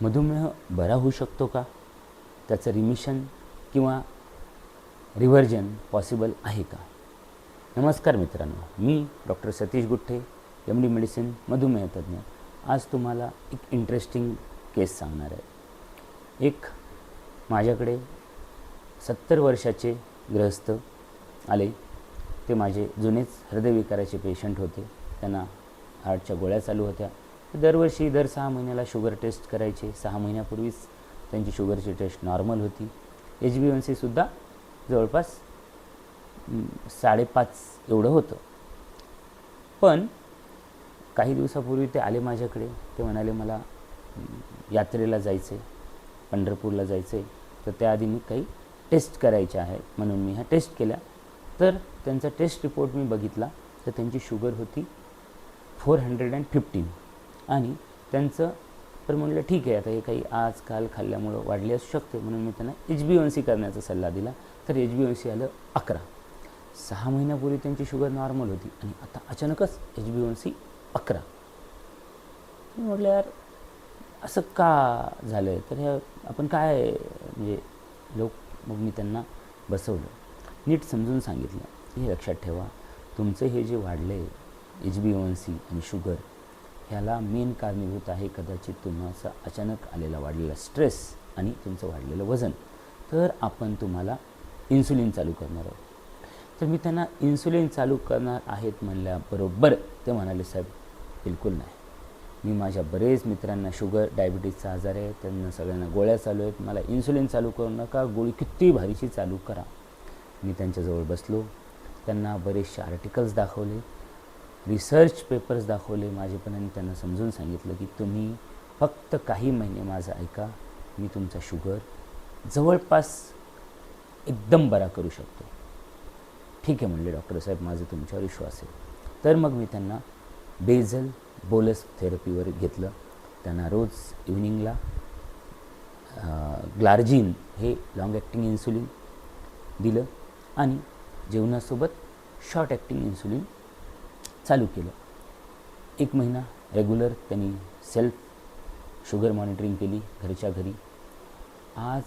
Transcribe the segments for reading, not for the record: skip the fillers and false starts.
मधुमेह बरा होऊ शकतो का? त्याचं रिमिशन किंवा रिव्हर्जन पॉसिबल आहे का? नमस्कार मित्रांनो, मी doctor Satish Gutte, MD medicine, मधुमेह तज्ज्ञ. आज तुम्हाला एक इंटरेस्टिंग केस सांगणार आहे. एक माझ्याकडे 70 वर्षाचे गृहस्थ आले. ते माझे जुनेच हृदयविकाराचे पेशंट होते. त्यांना हार्टच्या गोळ्या चालू होत्या. दरवर्षी दर 6 महिन्याला शुगर टेस्ट करायचे. 6 महिन्यापूर्वीच त्यांची शुगरची टेस्ट नॉर्मल होती. HbA1c सुद्धा जवळपास 5.5 एवढं होतं. पण काही दिवसापूर्वी ते आले माझ्याकडे. ते म्हणाले मला यात्रेला जायचं आहे, पंढरपूरला जायचं आहे, तर त्याआधी मी काही टेस्ट करायच्या आहेत म्हणून मी ह्या टेस्ट केल्या. तर त्यांचा टेस्ट रिपोर्ट मी बघितला तर त्यांची शुगर होती 415 आणि त्यांचं तर म्हटलं ठीक आहे, आता हे काही आजकाल खाल्ल्यामुळं वाढली असू शकते म्हणून मी त्यांना HbA1c करण्याचा सल्ला दिला. तर HbA1c आलं 11. 6 महिन्यापूर्वी त्यांची शुगर नॉर्मल होती आणि आता अचानकच HbA1c 11. मी म्हटलं यार असं का झालं आहे? तर हे आपण काय म्हणजे मग मी त्यांना बसवलं, नीट समजून सांगितलं. हे लक्षात ठेवा, तुमचं हे जे वाढलं आहे HbA1c आणि शुगर, ह्याला मेन कारणीभूत आहे कदाचित तुम्हाला अचानक आलेला वाढलेला स्ट्रेस आणि तुमचं वाढलेलं वजन. तर आपण तुम्हाला इन्सुलिन चालू करणार आहोत. तर मी त्यांना इन्सुलिन चालू करणार आहेत म्हणल्याबरोबर ते म्हणाले साहेब बिलकुल नाही. मी माझ्या बरेच मित्रांना शुगर डायबिटीजचा आजार आहे, त्यांना सगळ्यांना गोळ्या चालू आहेत, मला इन्सुलिन चालू करू नका, गोळी किती भारीची चालू करा. मी त्यांच्याजवळ बसलो, त्यांना बरेचसे आर्टिकल्स दाखवले, रिसर्च पेपर्स दाखवले माझेपणाने. त्यांना समजून सांगितलं की तुम्ही फक्त काही महिने माझं ऐका, मी तुमचा शुगर जवळपास एकदम बरा करू शकतो. ठीक आहे म्हणले डॉक्टर साहेब, माझं तुमच्यावर विश्वास आहे. तर मग मी त्यांना बेझल बोलस थेरपीवर घेतलं. त्यांना रोज इव्हनिंगला ग्लार्जिन हे लॉंग ॲक्टिंग इन्सुलिन दिलं आणि जेवणासोबत शॉर्ट ॲक्टिंग इन्सुलिन चालू केलं. 1 महिना रेग्युलर त्यांनी सेल्फ शुगर मॉनिटरिंग केली घरच्या घरी. आज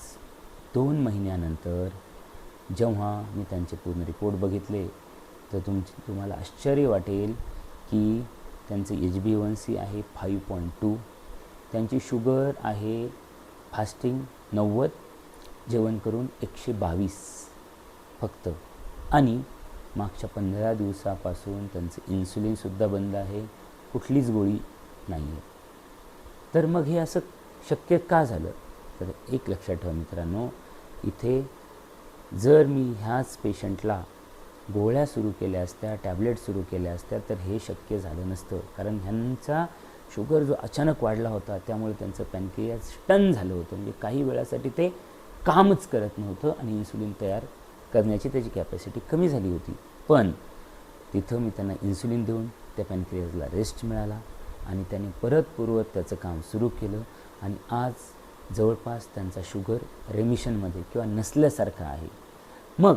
2 महिन्यानंतर जेव्हा मी त्यांचे पूर्ण रिपोर्ट बघितले तर तुम्हाला आश्चर्य वाटेल की त्यांचे HbA1c आहे 5.2, त्यांची शुगर आहे फास्टिंग 90, जेवण करून 122 फक्त. आणि मागच्या 15 दिवसापासून त्यांचं इन्सुलिनसुद्धा बंद आहे, कुठलीच गोळी नाही आहे. तर मग हे असं शक्य का झालं? तर एक लक्षात ठेवा मित्रांनो, इथे जर मी ह्याच पेशंटला गोळ्या सुरू केल्या असत्या, टॅबलेट सुरू केल्या असत्या तर हे शक्य झालं नसतं. कारण ह्यांचा शुगर जो अचानक वाढला होता त्यामुळे त्यांचं पॅनक्रियाज स्टन झालं होतं. म्हणजे काही वेळासाठी ते कामच करत नव्हतं आणि इन्सुलिन तयार करण्याची त्याची कॅपॅसिटी कमी झाली होती. पण तिथं मी त्यांना इन्सुलिन देऊन त्या पॅनक्रियाजला रेस्ट मिळाला आणि त्यांनी परत पूर्वत त्याचं काम सुरू केलं आणि आज जवळपास त्यांचा शुगर रेमिशनमध्ये किंवा नसल्यासारखा आहे. मग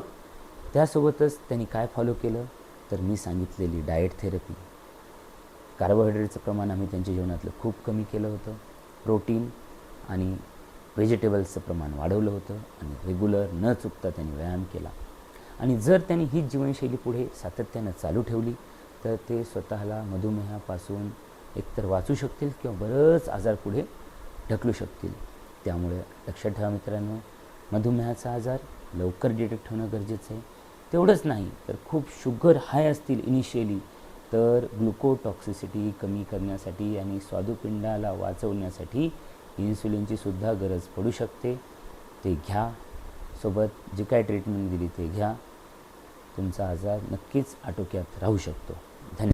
त्यासोबतच त्यांनी काय फॉलो केलं तर मी सांगितलेली डाएट थेरपी, कार्बोहायड्रेटचं प्रमाण आम्ही त्यांच्या जेवणातलं खूप कमी केलं होतं, प्रोटीन आणि व्हेजिटेबल्सचं प्रमाण वाढवलं होतं आणि रेग्युलर न चुकता त्यांनी व्यायाम केला. आणि जर त्यांनी हीच जीवनशैली पुढे सातत्यानं चालू ठेवली तर ते स्वतःला मधुमेहापासून एकतर वाचू शकतील किंवा बरंच आजार पुढे ढकलू शकतील. त्यामुळे लक्षात ठेवा मित्रांनो, मधुमेहाचा आजार लवकर डिटेक्ट होणं गरजेचं आहे. तेवढंच नाही तर खूप शुगर हाय असतील इनिशियली तर ग्लुकोटॉक्सिसिटी कमी करण्यासाठी आणि स्वादुपिंडाला वाचवण्यासाठी इन्सुलिनची सुद्धा गरज पडू शकते. ते घ्या, सोबत जे काय ट्रीटमेंट दिली ते घ्या, तुमचा आजार नक्कीच आटोक्यात राहू शकतो.